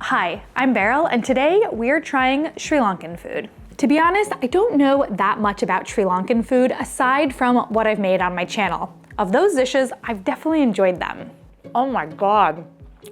Hi, I'm Beryl, and today we're trying Sri Lankan food. To be honest, I don't know that much about Sri Lankan food aside from what I've made on my channel. Of those dishes, I've definitely enjoyed them. Oh my God.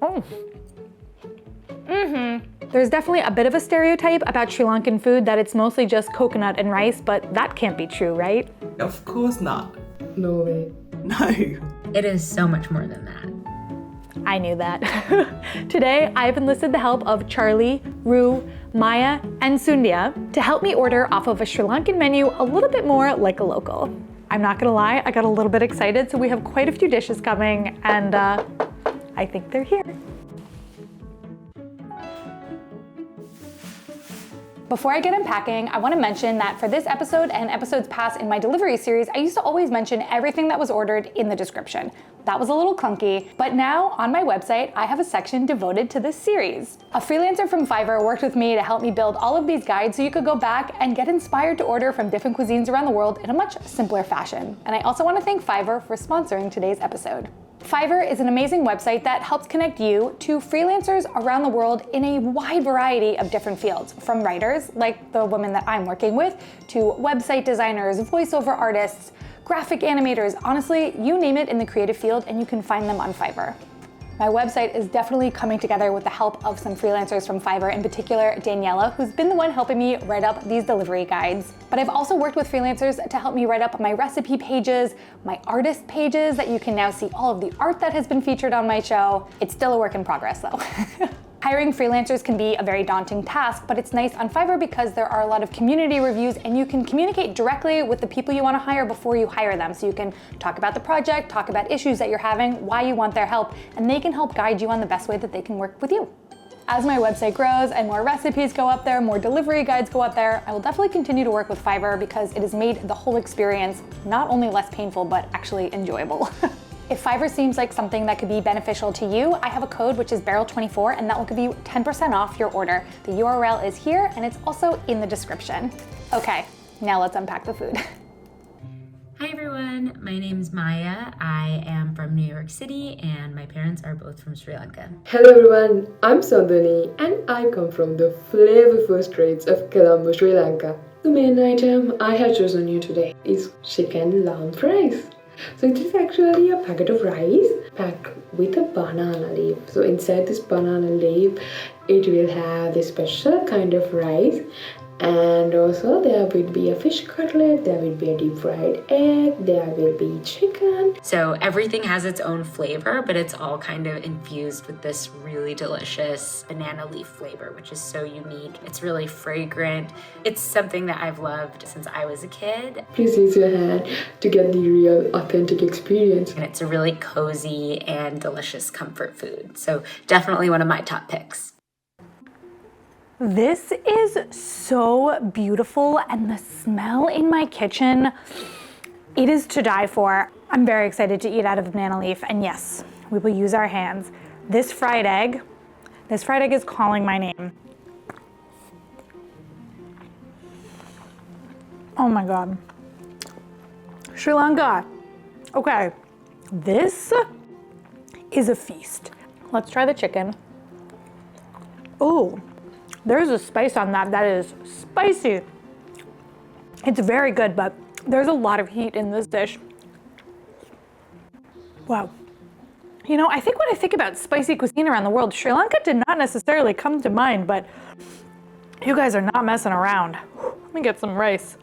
Oh. There's definitely a bit of a stereotype about Sri Lankan food that it's mostly just coconut and rice, but that can't be true, right? Of course not. No way. No. It is so much more than that. I knew that. Today, I've enlisted the help of Charlie, Rue, Maya, and Sundhya to help me order off of a Sri Lankan menu a little bit more like a local. I'm not gonna lie, I got a little bit excited, so we have quite a few dishes coming, and I think they're here. Before I get unpacking, I want to mention that for this episode and episodes past in my delivery series, I used to always mention everything that was ordered in the description. That was a little clunky, but now on my website, I have a section devoted to this series. A freelancer from Fiverr worked with me to help me build all of these guides so you could go back and get inspired to order from different cuisines around the world in a much simpler fashion. And I also want to thank Fiverr for sponsoring today's episode. Fiverr is an amazing website that helps connect you to freelancers around the world in a wide variety of different fields, from writers, like the woman that I'm working with, to website designers, voiceover artists, graphic animators, honestly, you name it in the creative field and you can find them on Fiverr. My website is definitely coming together with the help of some freelancers from Fiverr, in particular Daniela, who's been the one helping me write up these delivery guides. But I've also worked with freelancers to help me write up my recipe pages, my artist pages that you can now see all of the art that has been featured on my show. It's still a work in progress though. Hiring freelancers can be a very daunting task, but it's nice on Fiverr because there are a lot of community reviews and you can communicate directly with the people you want to hire before you hire them. So you can talk about the project, talk about issues that you're having, why you want their help, and they can help guide you on the best way that they can work with you. As my website grows and more recipes go up there, more delivery guides go up there, I will definitely continue to work with Fiverr because it has made the whole experience not only less painful, but actually enjoyable. If Fiverr seems like something that could be beneficial to you, I have a code which is Beryl24 and that will give you 10% off your order. The URL is here and it's also in the description. Okay, now let's unpack the food. Hi everyone, my name's Maya. I am from New York City and my parents are both from Sri Lanka. Hello everyone, I'm Sanduni and I come from the flavorful streets of Colombo, Sri Lanka. The main item I have chosen you today is chicken Lamprais. So it is actually a packet of rice packed with a banana leaf. So inside this banana leaf, it will have this special kind of rice, and also there will be a fish cutlet, there will be a deep fried egg, there will be chicken. So everything has its own flavor, but it's all kind of infused with this really delicious banana leaf flavor, which is so unique. It's really fragrant. It's something that I've loved since I was a kid. Please use your hand to get the real authentic experience. And it's a really cozy and delicious comfort food. So definitely one of my top picks. This is so beautiful and the smell in my kitchen, it is to die for. I'm very excited to eat out of the banana leaf, and yes, we will use our hands. This fried egg is calling my name. Oh my God. Sri Lanka. Okay, this is a feast. Let's try the chicken. Ooh. There's a spice on that is spicy. It's very good, but there's a lot of heat in this dish. Wow. You know, I think when I think about spicy cuisine around the world, Sri Lanka did not necessarily come to mind, but you guys are not messing around. Let me get some rice.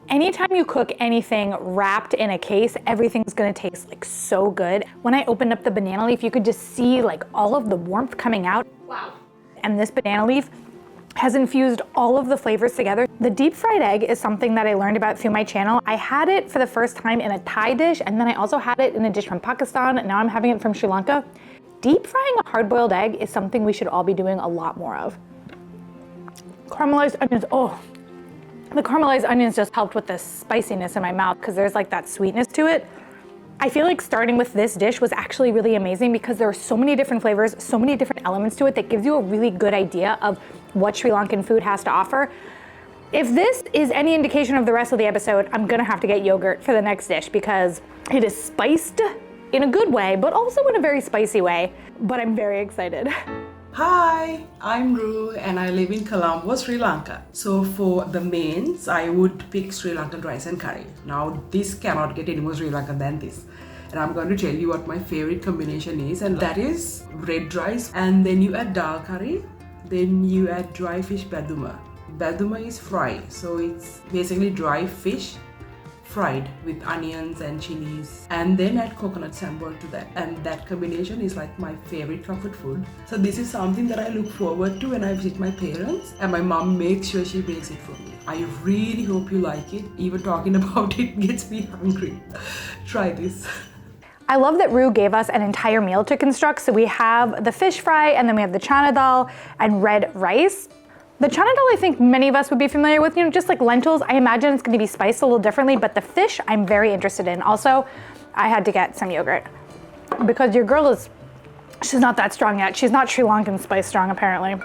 Anytime you cook anything wrapped in a case, everything's gonna taste like so good. When I opened up the banana leaf, you could just see like all of the warmth coming out. Wow. And this banana leaf has infused all of the flavors together. The deep fried egg is something that I learned about through my channel. I had it for the first time in a Thai dish, and then I also had it in a dish from Pakistan, and now I'm having it from Sri Lanka. Deep frying a hard-boiled egg is something we should all be doing a lot more of. Caramelized onions, oh. The caramelized onions just helped with the spiciness in my mouth because there's like that sweetness to it. I feel like starting with this dish was actually really amazing because there are so many different flavors, so many different elements to it that gives you a really good idea of what Sri Lankan food has to offer. If this is any indication of the rest of the episode, I'm gonna have to get yogurt for the next dish because it is spiced in a good way, but also in a very spicy way. But I'm very excited. Hi, I'm Ru and I live in Colombo, Sri Lanka. So for the mains, I would pick Sri Lankan rice and curry. Now this cannot get any more Sri Lankan than this. And I'm going to tell you what my favorite combination is, and that is red rice and then you add dal curry, then you add dry fish beduma. Beduma is fried, so it's basically dry fish fried with onions and chilies, and then add coconut sambal to that, and that combination is like my favorite comfort food. So this is something that I look forward to when I visit my parents, and my mom makes sure she makes it for me. I really hope you like it. Even talking about it gets me hungry. Try this. I love that Ru gave us an entire meal to construct. So we have the fish fry, and then we have the chana dal and red rice. The chana dal, I think many of us would be familiar with, just like lentils. I imagine it's gonna be spiced a little differently, but the fish I'm very interested in. Also, I had to get some yogurt because your girl she's not that strong yet. She's not Sri Lankan spice strong, apparently. I'm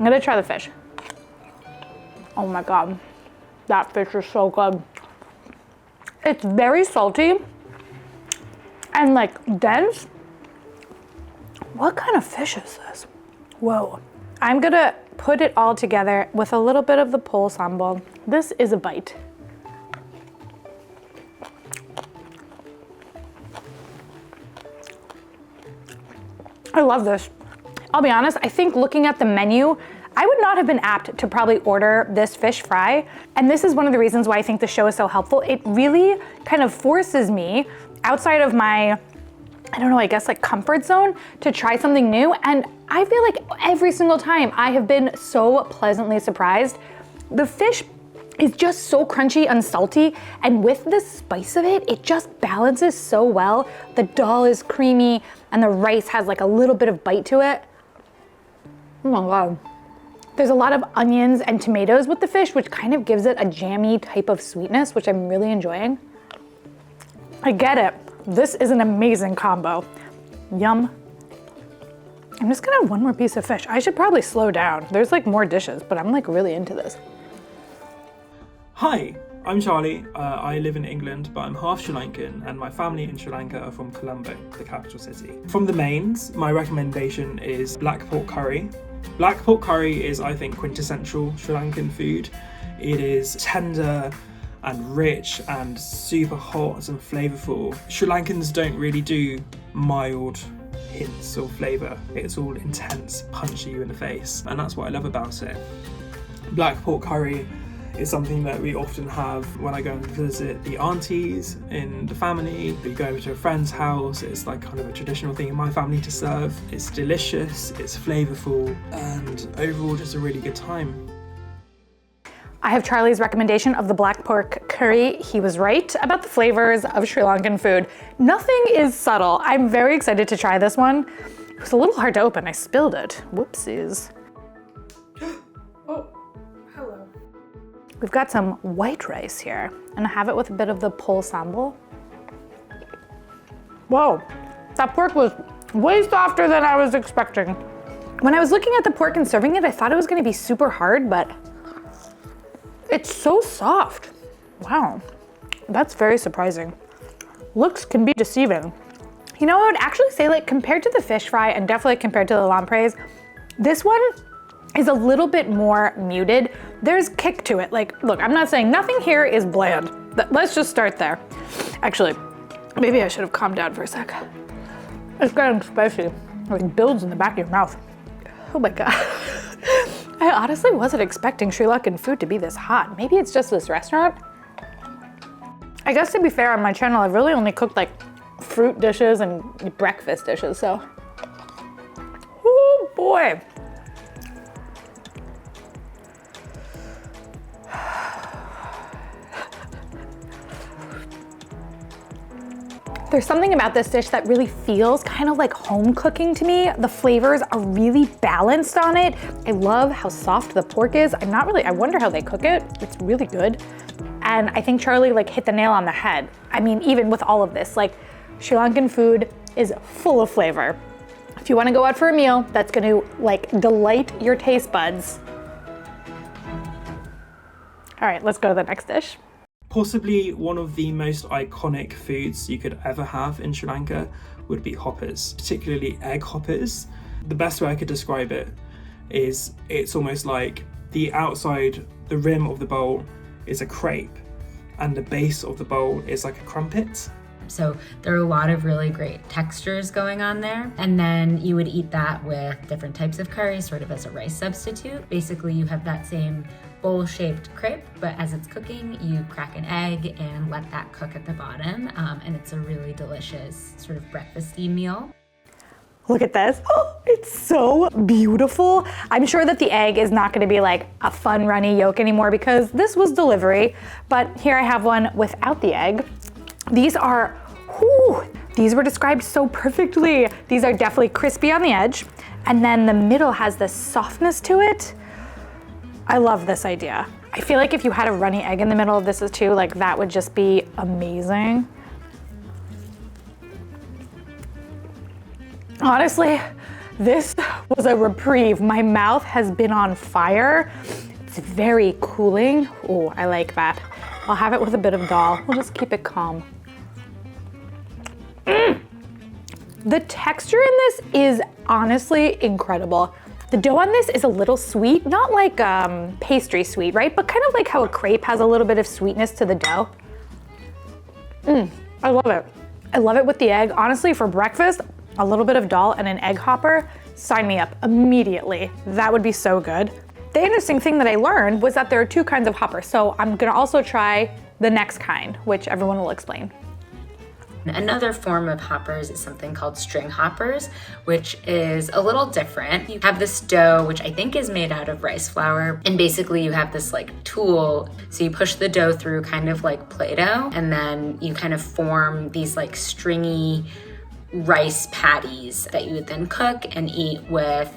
gonna try the fish. Oh my God, that fish is so good. It's very salty and like dense. What kind of fish is this? Whoa. I'm gonna put it all together with a little bit of the pole sambal. This is a bite. I love this. I'll be honest, I think looking at the menu, I would not have been apt to probably order this fish fry. And this is one of the reasons why I think the show is so helpful. It really kind of forces me outside of my, I don't know, I guess like comfort zone to try something new. And I feel like every single time I have been so pleasantly surprised. The fish is just so crunchy and salty, and with the spice of it, it just balances so well. The dal is creamy and the rice has like a little bit of bite to it. Oh my God. There's a lot of onions and tomatoes with the fish, which kind of gives it a jammy type of sweetness, which I'm really enjoying. I get it. This is an amazing combo. Yum. I'm just gonna have one more piece of fish. I should probably slow down. There's like more dishes, but I'm like really into this. Hi, I'm Charlie. I live in England, but I'm half Sri Lankan, and my family in Sri Lanka are from Colombo, the capital city. From the mains, my recommendation is black pork curry. Black pork curry is, I think, quintessential Sri Lankan food. It is tender and rich and super hot and flavorful. Sri Lankans don't really do mild hints of flavor. It's all intense, punchy you in the face, and that's what I love about it. Black pork curry is something that we often have when I go and visit the aunties in the family. We go over to a friend's house. It's like kind of a traditional thing in my family to serve. It's delicious, it's flavorful, and overall just a really good time. I have Charlie's recommendation of the black pork curry. He was right about the flavors of Sri Lankan food. Nothing is subtle. I'm very excited to try this one. It was a little hard to open. I spilled it. Whoopsies. Oh, hello. We've got some white rice here, and I have it with a bit of the pole sambal. Whoa, that pork was way softer than I was expecting. When I was looking at the pork and serving it, I thought it was gonna be super hard, but it's so soft. Wow, that's very surprising. Looks can be deceiving. You know, I would actually say, like, compared to the fish fry and definitely compared to the Lamprais, this one is a little bit more muted. There's kick to it. Like, look, I'm not saying nothing here is bland. Let's just start there. Actually, maybe I should have calmed down for a sec. It's getting spicy. It builds in the back of your mouth. Oh my God. I honestly wasn't expecting Sri Lankan food to be this hot. Maybe it's just this restaurant. I guess to be fair, on my channel, I've really only cooked like fruit dishes and breakfast dishes, so. Oh boy. There's something about this dish that really feels kind of like home cooking to me. The flavors are really balanced on it. I love how soft the pork is. I wonder how they cook it. It's really good. And I think Charlie like hit the nail on the head. I mean, even with all of this, like Sri Lankan food is full of flavor. If you wanna go out for a meal that's gonna like delight your taste buds. All right, let's go to the next dish. Possibly one of the most iconic foods you could ever have in Sri Lanka would be hoppers, particularly egg hoppers. The best way I could describe it is it's almost like the outside, the rim of the bowl is a crepe and the base of the bowl is like a crumpet. So there are a lot of really great textures going on there. And then you would eat that with different types of curry, sort of as a rice substitute. Basically, you have that same bowl-shaped crepe, but as it's cooking, you crack an egg and let that cook at the bottom. And it's a really delicious sort of breakfasty meal. Look at this. Oh, it's so beautiful. I'm sure that the egg is not gonna be like a fun runny yolk anymore because this was delivery, but here I have one without the egg. These are, whew, these were described so perfectly. These are definitely crispy on the edge, and then the middle has this softness to it. I love this idea. I feel like if you had a runny egg in the middle of this too, like that would just be amazing. Honestly, this was a reprieve. My mouth has been on fire. It's very cooling. Oh, I like that. I'll have it with a bit of dhal. We'll just keep it calm. The texture in this is honestly incredible. The dough on this is a little sweet, not like pastry sweet, right? But kind of like how a crepe has a little bit of sweetness to the dough. I love it. I love it with the egg. Honestly, for breakfast, a little bit of dhal and an egg hopper, sign me up immediately. That would be so good. The interesting thing that I learned was that there are two kinds of hoppers. So I'm gonna also try the next kind, which everyone will explain. Another form of hoppers is something called string hoppers, which is a little different. You have this dough, which I think is made out of rice flour, and basically you have this like tool. So you push the dough through kind of like Play-Doh, and then you kind of form these like stringy rice patties that you would then cook and eat with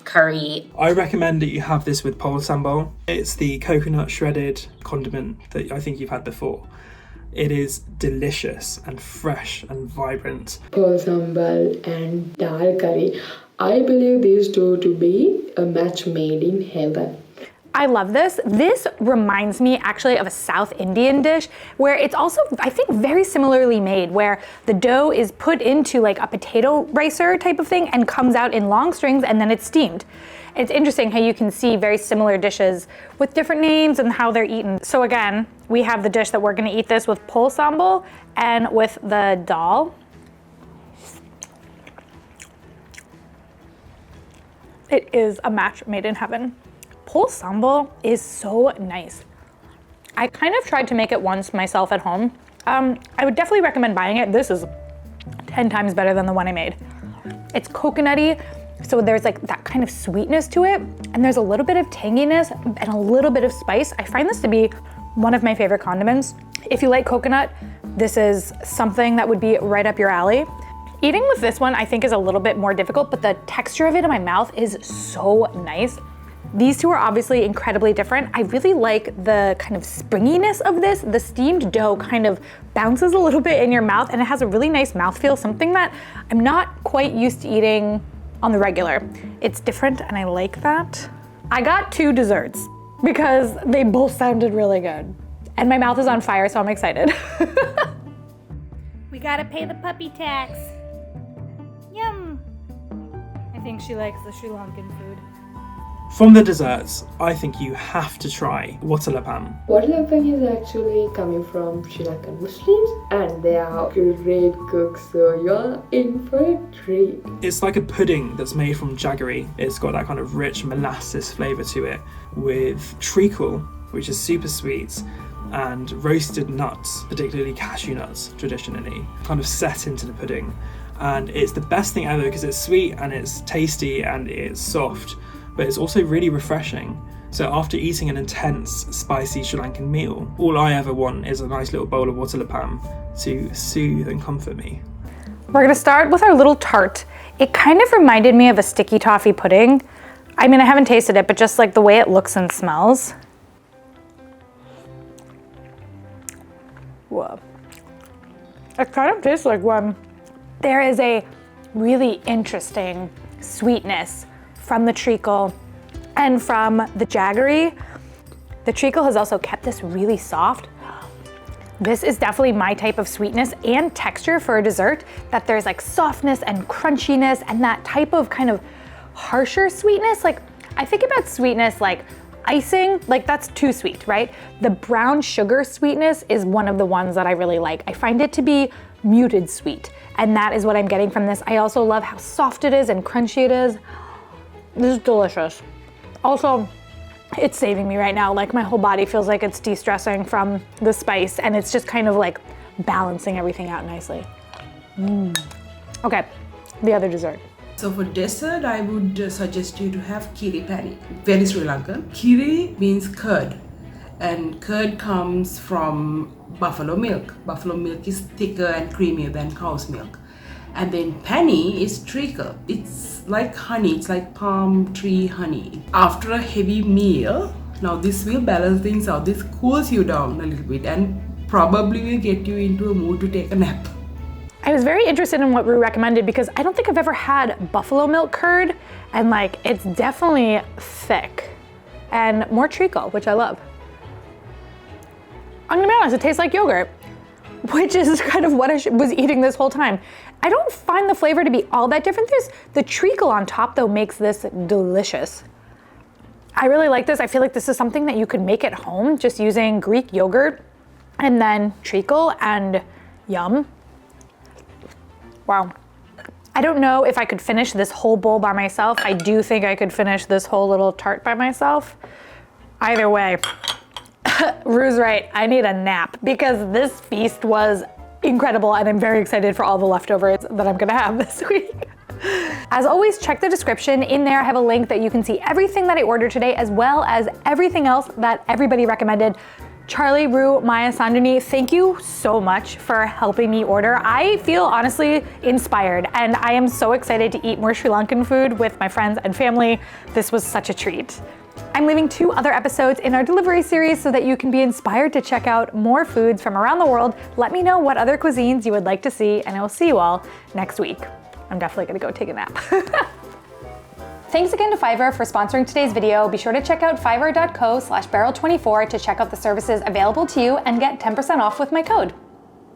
curry. I recommend that you have this with pol sambal. It's the coconut shredded condiment that I think you've had before. It is delicious and fresh and vibrant. Pol sambal and dal curry. I believe these two to be a match made in heaven. I love this. This reminds me actually of a South Indian dish where it's also, I think, very similarly made, where the dough is put into like a potato ricer type of thing and comes out in long strings and then it's steamed. It's interesting how you can see very similar dishes with different names and how they're eaten. So again, we have the dish that we're gonna eat this with pol sambal and with the dhal. It is a match made in heaven. Pol sambal is so nice. I kind of tried to make it once myself at home. I would definitely recommend buying it. This is 10 times better than the one I made. It's coconutty, so there's like that kind of sweetness to it, and there's a little bit of tanginess and a little bit of spice. I find this to be one of my favorite condiments. If you like coconut, this is something that would be right up your alley. Eating with this one I think is a little bit more difficult, but the texture of it in my mouth is so nice. These two are obviously incredibly different. I really like the kind of springiness of this. The steamed dough kind of bounces a little bit in your mouth and it has a really nice mouthfeel, something that I'm not quite used to eating on the regular. It's different and I like that. I got two desserts because they both sounded really good. And my mouth is on fire, so I'm excited. We gotta pay the puppy tax. Yum. I think she likes the Sri Lankan food. From the desserts, I think you have to try Watalappam. Watalappam is actually coming from Sri Lankan Muslims and they are great cooks, so you're in for a treat. It's like a pudding that's made from jaggery. It's got that kind of rich molasses flavour to it with treacle, which is super sweet, and roasted nuts, particularly cashew nuts traditionally, kind of set into the pudding. And it's the best thing ever because it's sweet and it's tasty and it's soft, but it's also really refreshing. So after eating an intense, spicy Sri Lankan meal, all I ever want is a nice little bowl of watalappam to soothe and comfort me. We're gonna start with our little tart. It kind of reminded me of a sticky toffee pudding. I mean, I haven't tasted it, but just like the way it looks and smells. Whoa. It kind of tastes like one. There is a really interesting sweetness from the treacle and from the jaggery. The treacle has also kept this really soft. This is definitely my type of sweetness and texture for a dessert, that there's like softness and crunchiness and that type of kind of harsher sweetness. Like, I think about sweetness like icing, like that's too sweet, right? The brown sugar sweetness is one of the ones that I really like. I find it to be muted sweet, and that is what I'm getting from this. I also love how soft it is and crunchy it is. This is delicious. Also, it's saving me right now. Like, my whole body feels like it's de-stressing from the spice, and it's just kind of like balancing everything out nicely. Okay, the other dessert. So for dessert, I would suggest you to have Kiri Pani, very Sri Lankan. Kiri means curd, and curd comes from buffalo milk. Buffalo milk is thicker and creamier than cow's milk. And then Pani is treacle. It's like honey, it's like palm tree honey. After a heavy meal, now this will balance things out. This cools you down a little bit and probably will get you into a mood to take a nap. I was very interested in what Rue recommended because I don't think I've ever had buffalo milk curd, and like, it's definitely thick and more treacle, which I love. I'm gonna be honest, it tastes like yogurt, which is kind of what I was eating this whole time. I don't find the flavor to be all that different. The treacle on top though makes this delicious. I really like this. I feel like this is something that you could make at home just using Greek yogurt and then treacle, and yum. Wow. I don't know if I could finish this whole bowl by myself. I do think I could finish this whole little tart by myself. Either way, Rue's right, I need a nap because this feast was incredible, and I'm very excited for all the leftovers that I'm gonna have this week. As always, check the description. In there I have a link that you can see everything that I ordered today, as well as everything else that everybody recommended. Charlie, Rue, Maya, Sanduni, thank you so much for helping me order. I feel honestly inspired, and I am so excited to eat more Sri Lankan food with my friends and family. This was such a treat. I'm leaving 2 other episodes in our delivery series so that you can be inspired to check out more foods from around the world. Let me know what other cuisines you would like to see, and I will see you all next week. I'm definitely gonna go take a nap. Thanks again to Fiverr for sponsoring today's video. Be sure to check out fiverr.co/Beryl24 to check out the services available to you and get 10% off with my code.